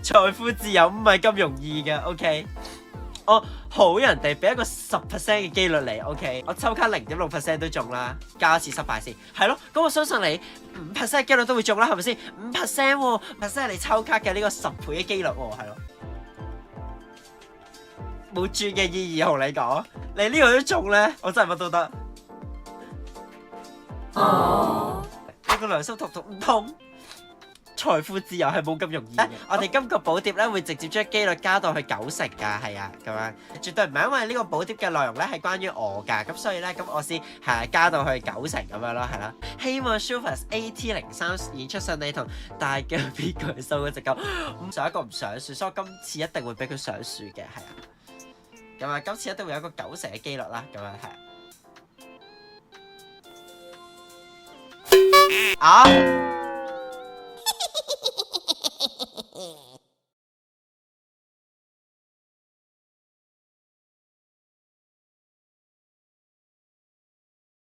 財富自由唔係咁容易嘅，OK。我好人哋俾一個10% 嘅機率你，OK。我抽卡0.6% 都中啦，加一次失敗先，係咯。咁我相信你5% 嘅機率都會中啦，係咪先？5% 喎，5% 係你抽卡嘅呢個10倍嘅機率喎，係咯。冇轉嘅意義同你講，你呢個都中咧，我真係乜都得。你個良心痛唔痛？財富自由係冇咁容易嘅。我哋今個補貼咧會直接將機率加到去90%㗎，係啊，咁樣絕對唔係因為呢個補貼嘅內容咧係關於我㗎，咁所以咧咁我先係加到去90%咁樣咯，係啦。希望 Shufus AT03演出順利同大嘅邊個收嗰隻狗，上一個唔上樹，所以我今次一定會俾佢上樹嘅，係啊。咁啊，今次一定會有一個90%嘅機率啦，咁樣係啊。